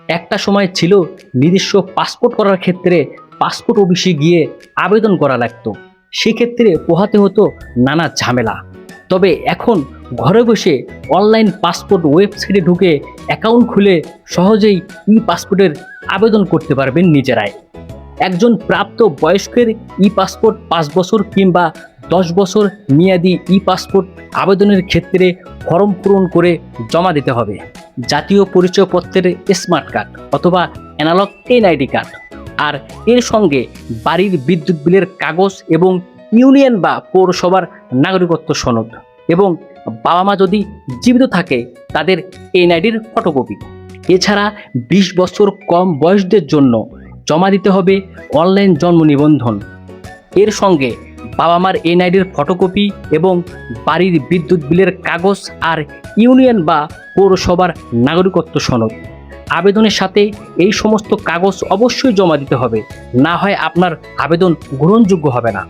একটা সময় ছিল নিজস্ব পাসপোর্ট করার ক্ষেত্রে পাসপোর্ট অফিসে গিয়ে আবেদন করা লাগতো, সেক্ষেত্রে পোহাতে হতো নানা ঝামেলা। তবে এখন ঘরে বসে অনলাইন পাসপোর্ট ওয়েবসাইটে ঢুকে অ্যাকাউন্ট খুলে সহজেই ই পাসপোর্টের আবেদন করতে পারবেন নিজেরাই। একজন প্রাপ্ত বয়স্কের ই পাসপোর্ট 5 বছর কিংবা 10 বছর মেয়াদি ই পাসপোর্ট আবেদনের ক্ষেত্রে ফর্ম পূরণ করে জমা দিতে হবে। জাতীয় পরিচয়পত্রের স্মার্ট কার্ড অথবা অ্যানালগ এনআইডি কার্ড, আর এর সঙ্গে বাড়ির বিদ্যুৎ বিলের কাগজ এবং ইউনিয়ন বা পৌরসভার নাগরিকত্ব সনদ, এবং বাবা মা যদি জীবিত থাকে তাদের এনআইডির ফটোকপি। এছাড়া 20 বছর কম বয়সদের জন্য জমা দিতে হবে অনলাইন জন্ম নিবন্ধন। এর সঙ্গে বাবা মার এনআইডির ফটোকপি এবং বাড়ির বিদ্যুৎ বিলের কাগজ আর ইউনিয়ন বা পৌরসভার নাগরিকত্ব সনদ। আবেদনের সাথে এই সমস্ত কাগজ অবশ্যই জমা দিতে হবে, না হয় আপনার আবেদন গ্রহণযোগ্য হবে না।